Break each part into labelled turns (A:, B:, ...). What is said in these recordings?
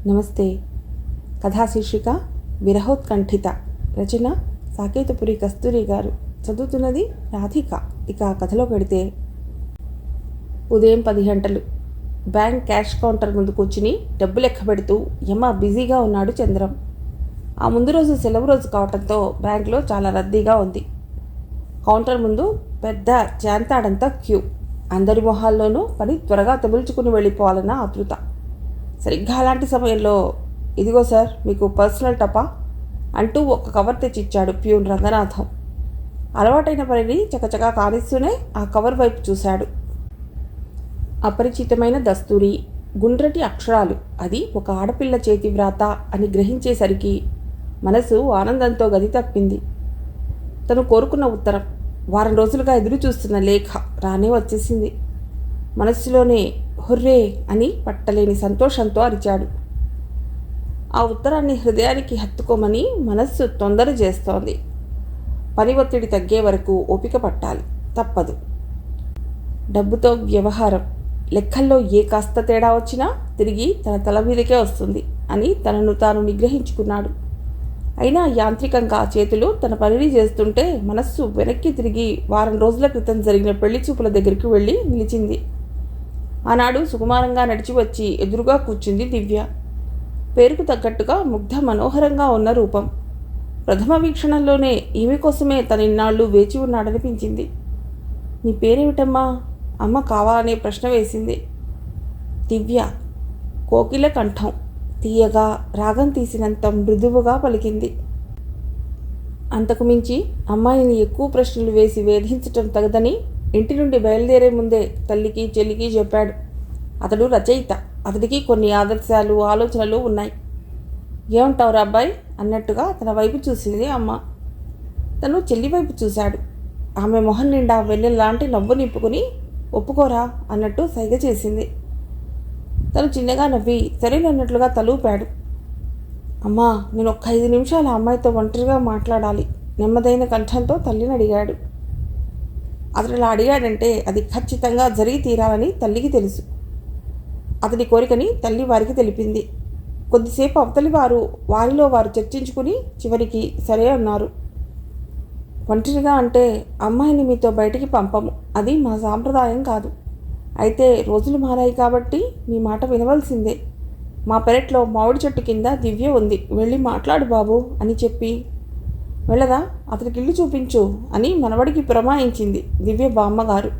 A: నమస్తే. కథా శీర్షిక విరహోత్కంఠిత. రచన సాకేతపురి కస్తూరి గారు. చదువుతున్నది రాధిక. ఇక కథలో పెడితే, ఉదయం 10 గంటలు. బ్యాంక్ క్యాష్ కౌంటర్ ముందు కూర్చుని డబ్బు లెక్క పెడుతూ యమ బిజీగా ఉన్నాడు చంద్రం. ఆ ముందు రోజు సెలవు రోజు కావడంతో బ్యాంకులో చాలా రద్దీగా ఉంది. కౌంటర్ ముందు పెద్ద జాంతాడంతా క్యూ. అందరి మొహాల్లోనూ పని త్వరగా తగుల్చుకుని వెళ్ళిపోవాలన్న ఆతృత. సరిగ్గా అలాంటి సమయంలో, ఇదిగో సార్ మీకు పర్సనల్ టపా అంటూ ఒక కవర్ తెచ్చిచ్చాడు ప్యూన్ రంగనాథం. అలవాటైన పనిని చకచకా కానిస్తూనే ఆ కవర్ వైపు చూశాడు. అపరిచితమైన దస్తూరి, గుండ్రటి అక్షరాలు. అది ఒక ఆడపిల్ల చేతి వ్రాత అని గ్రహించేసరికి మనసు ఆనందంతో గది తప్పింది. తను కోరుకున్న ఉత్తరం, వారం రోజులుగా ఎదురు చూస్తున్న లేఖ రానే వచ్చేసింది. మనస్సులోనే హుర్రే అని పట్టలేని సంతోషంతో అరిచాడు. ఆ ఉత్తరాన్ని హృదయానికి హత్తుకోమని మనస్సు తొందర చేస్తోంది. పని ఒత్తిడి తగ్గే వరకు ఓపిక పట్టాలి, తప్పదు. డబ్బుతో వ్యవహారం, లెక్కల్లో ఏ కాస్త తేడా వచ్చినా తిరిగి తన తల మీదకే వస్తుంది అని తనను తాను నిగ్రహించుకున్నాడు. అయినా యాంత్రికంగా చేతులు తన పనిని చేస్తుంటే మనస్సు వెనక్కి తిరిగి వారం రోజుల క్రితం జరిగిన పెళ్లి చూపుల దగ్గరికి వెళ్ళి నిలిచింది. ఆనాడు సుకుమారంగా నడిచి వచ్చి ఎదురుగా కూర్చుంది దివ్య. పేరుకు తగ్గట్టుగా ముగ్ధ మనోహరంగా ఉన్న రూపం. ప్రథమ వీక్షణంలోనే ఈమె కోసమే తన ఇన్నాళ్ళు వేచి ఉన్నాడనిపించింది. నీ పేరేమిటమ్మా? అమ్మ కావాలనే ప్రశ్న వేసింది. దివ్య. కోకిల కంఠం తీయగా రాగం తీసినంత మృదువుగా పలికింది. అంతకు మించి అమ్మాయిని ఎక్కువ ప్రశ్నలు వేసి వేధించటం తగదని ఇంటి నుండి బయలుదేరే ముందే తల్లికి చెల్లికి చెప్పాడు. అతడు రచయిత, అతడికి కొన్ని ఆదర్శాలు ఆలోచనలు ఉన్నాయి. ఏమంటావురా అబ్బాయి అన్నట్టుగా తన వైపు చూసింది అమ్మ. తను చెల్లి వైపు చూశాడు. ఆమె మొహం నిండా వెన్నెల్లాంటి నవ్వు నింపుకుని ఒప్పుకోరా అన్నట్టు సైగ చేసింది. తను చిన్నగా నవ్వి సరేనన్నట్లుగా తలూపాడు. అమ్మా, నేను ఒక్క 5 నిమిషాలు ఆ అమ్మాయితో ఒంటరిగా మాట్లాడాలి నెమ్మదైన కంఠంతో తల్లిని అడిగాడు. అతడు అలా అడిగాడంటే అది ఖచ్చితంగా జరిగి తీరాలని తల్లికి తెలుసు. అతడి కోరికని తల్లి వారికి తెలిపింది. కొద్దిసేపు అవతలి వారిలో వారు చర్చించుకుని చివరికి సరే అన్నారు. ఒంటరిగా అంటే అమ్మాయిని మీతో బయటికి పంపము, అది మా సాంప్రదాయం కాదు. అయితే రోజులు మారాయి కాబట్టి మీ మాట వినవలసిందే. మా పెరట్లో మామిడి చెట్టు కింద దివ్య ఉంది, వెళ్ళి మాట్లాడు బాబు అని చెప్పి, వెళ్ళదా అతనికి ఇల్లు చూపించు అని మనవడికి పురమాయించింది దివ్య బామ్మగారు.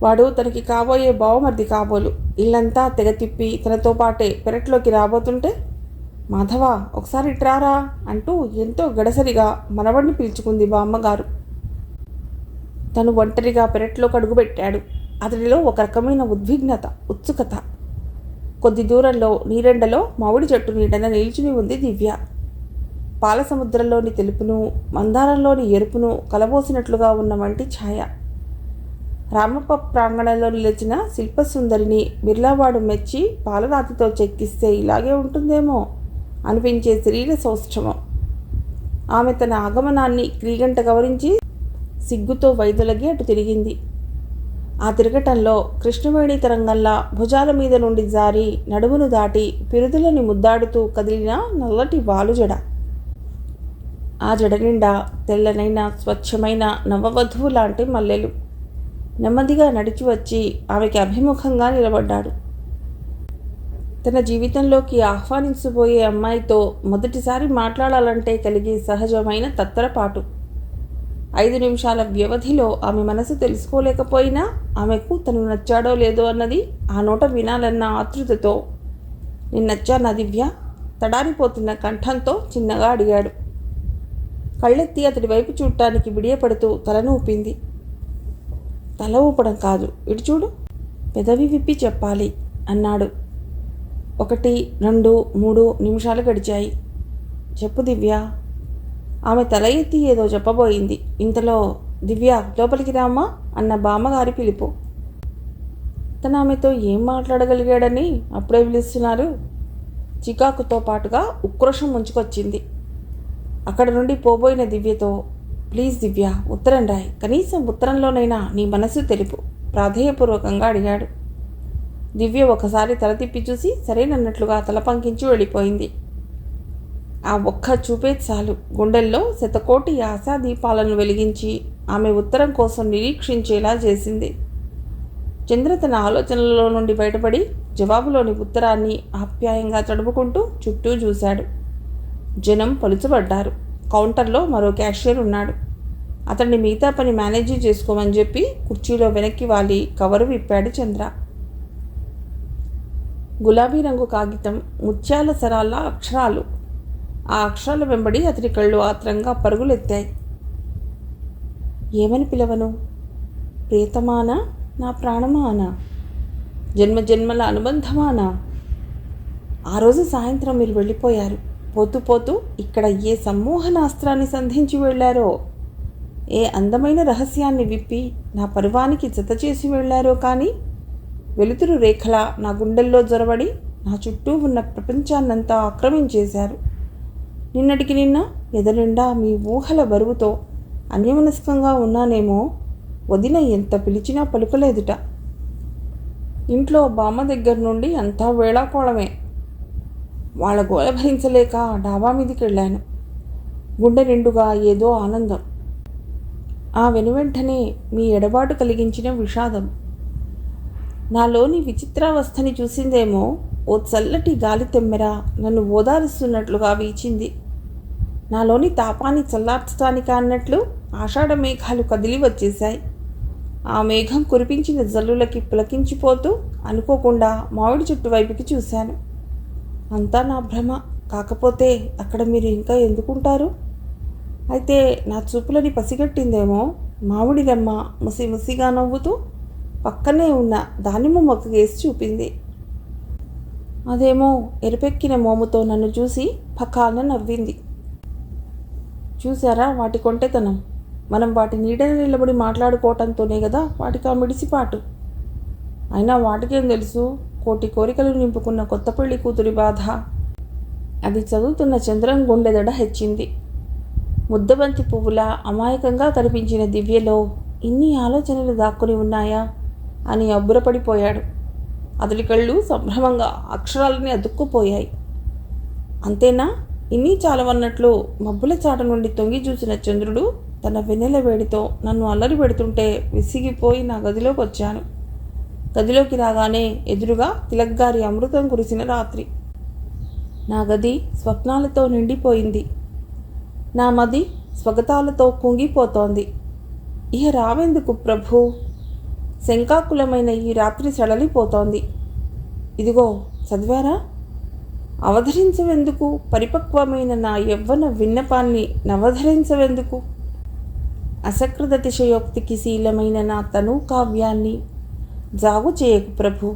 A: వాడు తనకి కాబోయే బావమర్ది కాబోలు. ఇల్లంతా తెగ తిప్పి తనతో పాటే పెరట్లోకి రాబోతుంటే, మాధవ ఒకసారి ఇట్రారా అంటూ ఎంతో గడసరిగా మనవడిని పిలుచుకుంది బామ్మగారు. తను ఒంటరిగా పెరట్లోకి అడుగుపెట్టాడు. అతడిలో ఒక రకమైన ఉద్విగ్నత, ఉత్సుకత. కొద్ది దూరంలో నీరెండలో మామిడి చెట్టు నీడన నిల్చుని ఉంది దివ్య. పాల సముద్రంలోని తెలుపును, మందారంలోని ఎరుపును కలబోసినట్లుగా ఉన్న వంటి ఛాయ. రామప్ప ప్రాంగణంలో నిలిచిన శిల్పసుందరిని బిర్లావాడు మెచ్చి పాలరాతితో చెక్కిస్తే ఇలాగే ఉంటుందేమో అనిపించే శరీర సౌష్ఠవం. ఆమె తన ఆగమనాన్ని క్రీగంట గౌరించి సిగ్గుతో వైదొలగి అటు తిరిగింది. ఆ తిరగటంలో కృష్ణవేణి తరంగంలా భుజాల మీద నుండి జారి నడుమును దాటి పిరుదులని ముద్దాడుతూ కదిలిన నల్లటి వాలుజడ. ఆ జడ నిండా తెల్లనైన స్వచ్ఛమైన నవవధువు లాంటి మల్లెలు. నెమ్మదిగా నడిచి వచ్చి ఆమెకి అభిముఖంగా నిలబడ్డాడు. తన జీవితంలోకి ఆహ్వానించబోయే అమ్మాయితో మొదటిసారి మాట్లాడాలంటే కలిగే సహజమైన తత్తరపాటు. 5 నిమిషాల వ్యవధిలో ఆమె మనసు తెలుసుకోలేకపోయినా ఆమెకు తను నచ్చాడో లేదో అన్నది ఆ నోట వినాలన్న ఆతృతతో, నేను నచ్చానా దివ్య? తడారిపోతున్న కంఠంతో చిన్నగా అడిగాడు. కళ్ళెత్తి అతడి వైపు చూడటానికి బిడియపడుతూ తలను ఊపింది. తల ఊపడం కాదు, ఇటు చూడు, పెదవి విప్పి చెప్పాలి అన్నాడు. 1, 2, 3 నిమిషాలు గడిచాయి. చెప్పు దివ్య. ఆమె తల ఎత్తి ఏదో చెప్పబోయింది. ఇంతలో, దివ్య లోపలికి రామ్మా అన్న బామ్మగారి పిలుపు. తను ఆమెతో ఏం మాట్లాడగలిగాడని అప్పుడే పిలుస్తున్నారు. చికాకుతో పాటుగా ఉక్రోషం ముంచుకొచ్చింది. అక్కడ నుండి పోబోయిన దివ్యతో, ప్లీజ్ దివ్య ఉత్తరం రాయి, కనీసం ఉత్తరంలోనైనా నీ మనసు తెలుపు ప్రాధేయపూర్వకంగా అడిగాడు. దివ్య ఒకసారి తల తిప్పి చూసి సరేనన్నట్లుగా తల పంకించి వెళ్ళిపోయింది. ఆ ఒక్క చూపే చాలు గుండెల్లో శతకోటి ఆశాదీపాలను వెలిగించి ఆమె ఉత్తరం కోసం నిరీక్షించేలా చేసింది. చంద్ర తన ఆలోచనలలో నుండి బయటపడి జవాబులోని ఉత్తరాన్ని ఆప్యాయంగా తడుపుకుంటూ చుట్టూ చూశాడు. జనం పలుచబడ్డారు. కౌంటర్లో మరో క్యాషియర్ ఉన్నాడు. అతన్ని మిగతా పని మేనేజీ చేసుకోమని చెప్పి కుర్చీలో వెనక్కి వాలి కవరు విప్పాడు చంద్ర. గులాబీ రంగు కాగితం, ముత్యాల సరాల అక్షరాలు. ఆ అక్షరాల వెంబడి అతని కళ్ళు ఆత్రంగా పరుగులెత్తాయి. ఏమని పిలవను? ప్రియతమానా, నా ప్రాణమానా, జన్మజన్మల అనుబంధమానా? ఆ రోజు సాయంత్రం మీరు వెళ్ళిపోయారు. పోతూ పోతూ ఇక్కడ ఏ సమ్మోహనాస్త్రాన్ని సంధించి వెళ్ళారో, ఏ అందమైన రహస్యాన్ని విప్పి నా పరువానికి జత చేసి వెళ్ళారో కానీ వెలుతురు రేఖల నా గుండెల్లో జొరబడి నా చుట్టూ ఉన్న ప్రపంచాన్నంతా ఆక్రమించేశారు. నిన్నటికి నిన్న ఎదనిండా మీ ఊహల బరువుతో అన్యమనస్కంగా ఉన్నానేమో. వదిన ఎంత పిలిచినా పలుకలేదుట. ఇంట్లో బామ్మ దగ్గర నుండి అంతా వేళాకోళమే. వాళ్ళ గోల భరించలేక డాబా మీదకి వెళ్ళాను. గుండె నిండుగా ఏదో ఆనందం. ఆ వెనువెంటనే మీ ఎడబాటు కలిగించిన విషాదం. నాలోని విచిత్రావస్థని చూసిందేమో. ఓ చల్లటి గాలి తెమ్మెర నన్ను ఓదారుస్తున్నట్లుగా వీచింది. నాలోని తాపాన్ని చల్లార్చటానికి అన్నట్లు ఆషాఢ మేఘాలు కదిలి వచ్చేశాయి. ఆ మేఘం కురిపించిన జల్లులకి పులకించిపోతూ అనుకోకుండా మామిడి చెట్టు వైపుకి చూశాను. అంతా నా భ్రమ. కాకపోతే అక్కడ మీరు ఇంకా ఎందుకుంటారు? అయితే నా చూపులని పసిగట్టిందేమో. మామిడి రెమ్మ ముసి ముసిగా నవ్వుతూ పక్కనే ఉన్న దానిమ్మ మొక్క వేసి చూపింది. అదేమో ఎరుపెక్కిన మోముతో నన్ను చూసి పక్కాన నవ్వింది. చూసారా వాటి కొంటెతనం? మనం వాటి నీడని నిలబడి మాట్లాడుకోవటంతోనే కదా వాటికి ఆ మిడిసిపాటు. అయినా వాటికేం తెలుసు కోటి కోరికలు నింపుకున్న కొత్త పెళ్లి కూతురి బాధ. అది చదువుతున్న చంద్రం గుండెదడ హెచ్చింది. ముద్దబంతి పువ్వులా అమాయకంగా కనిపించిన దివ్యలో ఇన్ని ఆలోచనలు దాక్కుని ఉన్నాయా అని అబ్బురపడిపోయాడు. అతడి కళ్ళు సంభ్రమంగా అక్షరాలని అదుక్కుపోయాయి. అంతేనా? ఇన్ని చాలవన్నట్లు మబ్బుల చాట నుండి తొంగి చూసిన చంద్రుడు తన వెన్నెల వేడితో నన్ను అల్లరి పెడుతుంటే విసిగిపోయి నా గదిలోకి వచ్చాను. గదిలోకి రాగానే ఎదురుగా తిలక్గారి అమృతం కురిసిన రాత్రి. నా గది స్వప్నాలతో నిండిపోయింది. నా మది స్వగతాలతో కుంగిపోతోంది. ఇహ రావెందుకు ప్రభు? శంకాకులమైన ఈ రాత్రి సడలిపోతోంది. ఇదిగో చదివారా? అవధరించవెందుకు పరిపక్వమైన నా యవ్వన విన్నపాన్ని నవధరించవెందుకు? అసకృతతిశయోక్తికి శీలమైన నా తను కావ్యాన్ని జాగు చేయకు ప్రభు.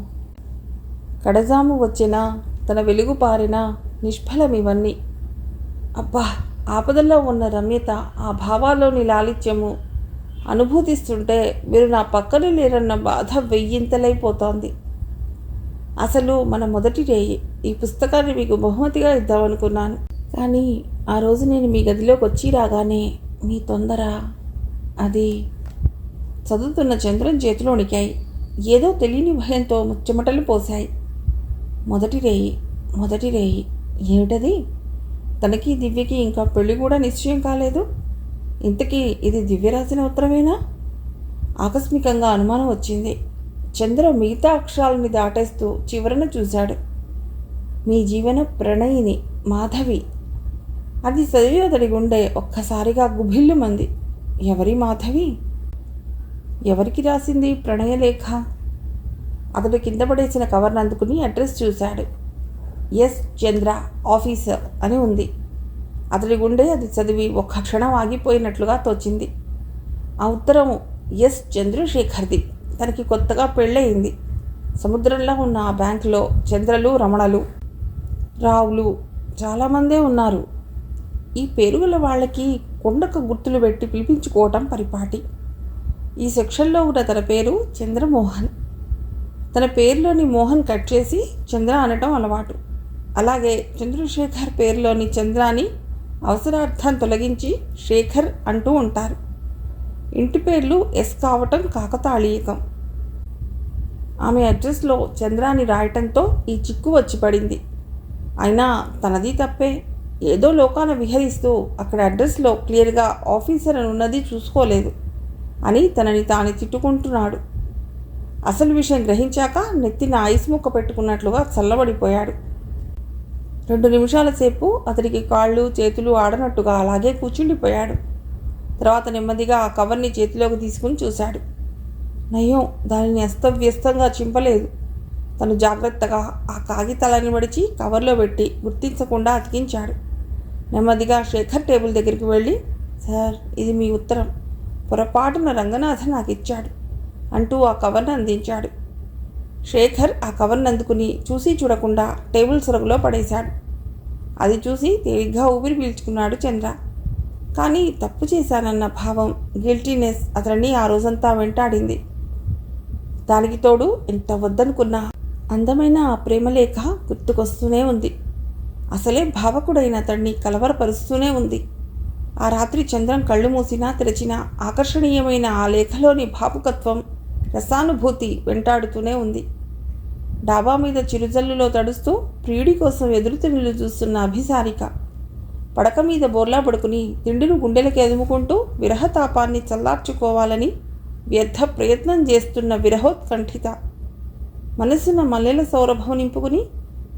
A: కడజాము వచ్చినా తన వెలుగు పారినా నిష్ఫలమివన్నీ. అబ్బా, ఆపదల్లో ఉన్న రమ్యత, ఆ భావాల్లోని లాలిత్యము అనుభూతిస్తుంటే మీరు నా పక్కన లేరన్న బాధ వెయ్యింతలైపోతోంది. అసలు మన మొదటి రేయి. ఈ పుస్తకాన్ని మీకు బహుమతిగా ఇద్దామనుకున్నాను. కానీ ఆ రోజు నేను మీ గదిలోకి వచ్చి రాగానే మీ తొందర, అది చదువుతున్న చంద్రం చేతిలో వణికాయి. ఏదో తెలియని భయంతో చెమటలు పోశాయి. మొదటి రేయి, మొదటి రేయి ఏమిటది? తనకి దివ్యకి ఇంకా పెళ్లి కూడా నిశ్చయం కాలేదు. ఇంతకీ ఇది దివ్య రాసిన ఉత్తరమేనా? ఆకస్మికంగా అనుమానం వచ్చింది. చంద్ర మిగతా అక్షరాలని దాటేస్తూ చివరన చూశాడు. మీ జీవన ప్రణయిని మాధవి. అది చదివి అతడి గుండె ఒక్కసారిగా గుభిల్లుమంది. ఎవరి మాధవి? ఎవరికి రాసింది ప్రణయలేఖ? అతడు కింద పడేసిన కవర్ను అందుకుని అడ్రస్ చూశాడు. ఎస్ చంద్ర, ఆఫీసర్ అని ఉంది. అతడి గుండె అది చదివి ఒక్క క్షణం ఆగిపోయినట్లుగా తోచింది. ఆ ఉత్తరం ఎస్ చంద్రశేఖర్ది. తనకి కొత్తగా పెళ్ళయింది. సముద్రంలో ఉన్న ఆ బ్యాంకులో చంద్రలు, రమణలు, రావులు చాలామందే ఉన్నారు. ఈ పేరుగల వాళ్ళకి కొండకు గుర్తులు పెట్టి పిలిపించుకోవటం పరిపాటి. ఈ సెక్షన్లో ఉన్న తన పేరు చంద్రమోహన్. తన పేరులోని మోహన్ కట్ చేసి చంద్ర అనటం అలవాటు. అలాగే చంద్రశేఖర్ పేరులోని చంద్రాని అవసరార్థం తొలగించి శేఖర్ అంటూ ఉంటారు. ఇంటి పేర్లు ఎస్ కావటం కాకతాళీయకం. ఆమె అడ్రస్లో చంద్రాని రాయటంతో ఈ చిక్కు వచ్చి పడింది. అయినా తనది తప్పే. ఏదో లోకాన విహరిస్తూ అక్కడ అడ్రస్లో క్లియర్గా ఆఫీసర్ అని ఉన్నది చూసుకోలేదు అని తనని తాను తిట్టుకుంటున్నాడు. అసలు విషయం గ్రహించాక నెత్తిన ఐస్ ముక్క పెట్టుకున్నట్లుగా చల్లబడిపోయాడు. 2 నిమిషాల సేపు అతడికి కాళ్ళు చేతులు ఆడనట్టుగా అలాగే కూర్చుండిపోయాడు. తర్వాత నెమ్మదిగా ఆ కవర్ని చేతిలోకి తీసుకుని చూశాడు. నయ్యం, దానిని అస్తవ్యస్తంగా చింపలేదు. తను జాగ్రత్తగా ఆ కాగితాలని మడిచి కవర్లో పెట్టి గుర్తించకుండా అతికించాడు. నెమ్మదిగా శేఖర్ టేబుల్ దగ్గరికి వెళ్ళి, సార్, ఇది మీ ఉత్తరం. పొరపాటున రంగనాథన్ నాకు ఇచ్చాడు అంటూ ఆ కవర్ని అందించాడు. శేఖర్ ఆ కవర్ని అందుకుని చూసి చూడకుండా టేబుల్ సొరగులో పడేశాడు. అది చూసి తేలిగ్గా ఊపిరి పీల్చుకున్నాడు చంద్ర. కానీ తప్పు చేశానన్న భావం, గిల్టీనెస్ అతనిని ఆ రోజంతా వెంటాడింది. దానికి తోడు ఎంత వద్దనుకున్నా అందమైన ఆ ప్రేమలేఖ గుర్తుకొస్తూనే ఉంది. అసలే భావకుడైన అతన్ని కలవరపరుస్తూనే ఉంది. ఆ రాత్రి చంద్రం కళ్ళు మూసినా తెరచినా ఆకర్షణీయమైన ఆ లేఖలోని భావుకత్వం, రసానుభూతి వెంటాడుతూనే ఉంది. డాబా మీద చిరుజల్లులో తడుస్తూ ప్రియుడి కోసం ఎదురుతిన్నులు చూస్తున్న అభిసారిక, పడక మీద బోర్లా పడుకుని తిండిను గుండెలకి ఎదుముకుంటూ విరహతాపాన్ని చల్లార్చుకోవాలని వ్యర్థ ప్రయత్నం చేస్తున్న విరహోత్కంఠిత, మనసున మల్లెల సౌరభం నింపుకుని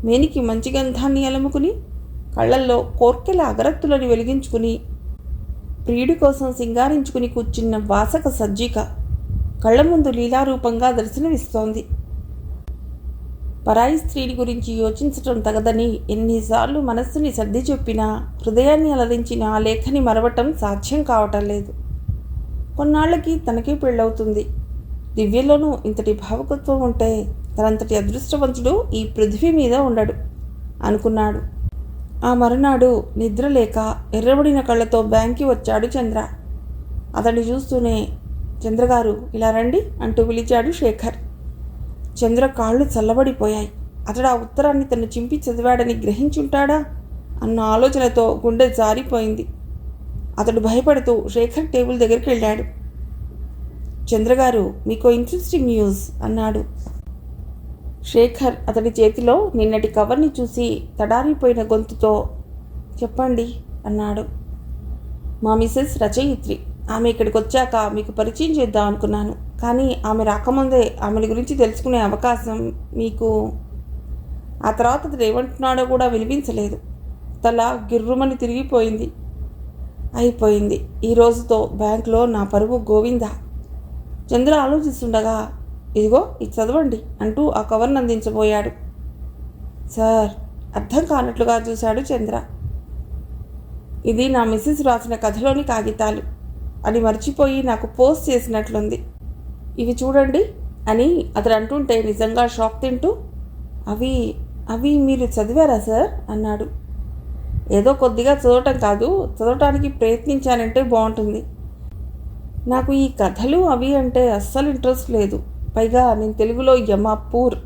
A: మేనికి మంచి గంధాన్ని అలముకుని కళ్ళల్లో కోర్కెల అగరత్తులను వెలిగించుకుని ప్రియుడి కోసం సింగారించుకుని కూర్చున్న వాసక సజ్జిక కళ్ల ముందు లీలారూపంగా దర్శనమిస్తోంది. పరాయి స్త్రీని గురించి యోచించటం తగదని ఎన్నిసార్లు మనస్సుని సర్ది చెప్పినా హృదయాన్ని అలరించిన ఆ లేఖని మరవటం సాధ్యం కావటం లేదు. కొన్నాళ్లకి తనకే పెళ్ళవుతుంది. దివ్యలోనూ ఇంతటి భావకత్వం ఉంటే తనంతటి అదృష్టవంతుడు ఈ పృథ్వీ మీద ఉండడు అనుకున్నాడు. ఆ మరునాడు నిద్రలేక ఎర్రబడిన కళ్ళతో బ్యాంక్కి వచ్చాడు చంద్ర. అతన్ని చూస్తూనే, చంద్రగారు ఇలా రండి అంటూ పిలిచాడు శేఖర్. చంద్ర కాళ్ళు చల్లబడిపోయాయి. అతడు ఆ ఉత్తరాన్ని తను చింపి చదివాడని గ్రహించుంటాడా అన్న ఆలోచనతో గుండె జారిపోయింది. అతడు భయపడుతూ శేఖర్ టేబుల్ దగ్గరికి వెళ్ళాడు. చంద్రగారు, మీకు ఇంట్రెస్టింగ్ న్యూస్ అన్నాడు. శేఖర్ అతడి చేతిలో నిన్నటి కవర్ని చూసి తడారిపోయిన గొంతుతో, చెప్పండి అన్నాడు. మా మిసెస్ రచయిత్రి. ఆమె ఇక్కడికి వచ్చాక మీకు పరిచయం చేద్దాం అనుకున్నాను. కానీ ఆమె రాకముందే ఆమెని గురించి తెలుసుకునే అవకాశం మీకు. ఆ తర్వాత అతడు ఏమంటున్నాడో కూడా వినిపించలేదు. తల గిర్రుమని తిరిగిపోయింది. అయిపోయింది. ఈ రోజుతో బ్యాంకులో నా పరువు గోవిందా. చంద్ర ఆలోచిస్తుండగా, ఇదిగో ఇది చదవండి అంటూ ఆ కవర్ను అందించబోయాడు. సార్, అర్థం కానట్లుగా చూశాడు చంద్ర. ఇది నా మిస్సెస్ రాసిన కథలోని కాగితాలు అని మర్చిపోయి నాకు పోస్ట్ చేసినట్లుంది. ఇవి చూడండి అని అతడు అంటుంటే నిజంగా షాక్ తింటూ, అవి అవి మీరు చదివారా సార్ అన్నాడు. ఏదో కొద్దిగా చదవటం కాదు, చదవటానికి ప్రయత్నించానంటే బాగుంటుంది. నాకు ఈ కథలు అవి అంటే అస్సలు ఇంట్రెస్ట్ లేదు. పైగా నేను తెలుగులో యమాపూర్.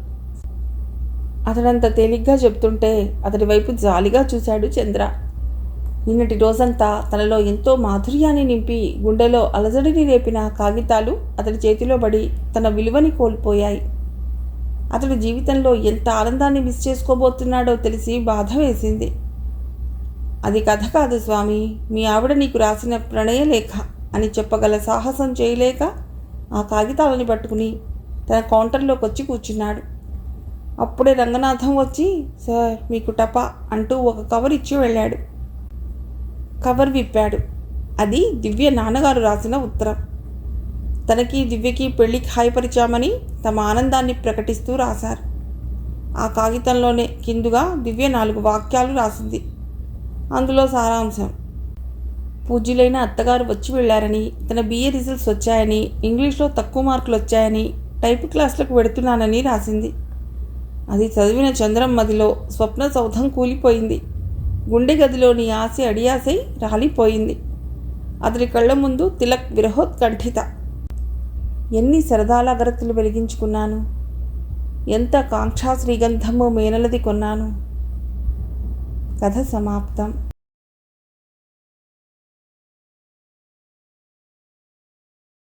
A: అతడంత తేలిగ్గా చెప్తుంటే అతడి వైపు జాలిగా చూశాడు చంద్ర. నిన్నటి రోజంతా తనలో ఎంతో మాధుర్యాన్ని నింపి గుండెలో అలజడిని రేపిన కాగితాలు అతడి చేతిలో పడి తన విలువని కోల్పోయాయి. అతడి జీవితంలో ఎంత ఆనందాన్ని మిస్ చేసుకోబోతున్నాడో తెలిసి బాధ వేసింది. అది కథ కాదు స్వామి, మీ ఆవిడ నీకు రాసిన ప్రణయలేఖ అని చెప్పగల సాహసం చేయలేక ఆ కాగితాలని పట్టుకుని తన కౌంటర్లోకి వచ్చి కూర్చున్నాడు. అప్పుడే రంగనాథం వచ్చి, సార్ మీకు టపా అంటూ ఒక కవర్ ఇచ్చి వెళ్ళాడు. కవర్ విప్పాడు. అది దివ్య నాన్నగారు రాసిన ఉత్తరం. తనకి దివ్యకి పెళ్లికి హాయపరిచామని తమ ఆనందాన్ని ప్రకటిస్తూ రాశారు. ఆ కాగితంలోనే కిందుగా దివ్య 4 వాక్యాలు రాసింది. అందులో సారాంశం, పూజ్యులైన అత్తగారు వచ్చి వెళ్ళారని, తన BA రిజల్ట్స్ వచ్చాయని, ఇంగ్లీష్లో తక్కువ మార్కులు వచ్చాయని, టైప్ క్లాసులకు వెడుతున్నానని రాసింది. అది చదివిన చంద్రం మదిలో స్వప్న సౌధం కూలిపోయింది. గుండె గదిలోని ఆశ అడియాసై రాలిపోయింది. అతడి కళ్ళ ముందు తిలక్ విరహోత్కంఠిత. ఎన్ని సరదాల అగరత్తులు వెలిగించుకున్నాను, ఎంత కాంక్షా శ్రీగంధము మేనలది కొన్నాను. కథ సమాప్తం.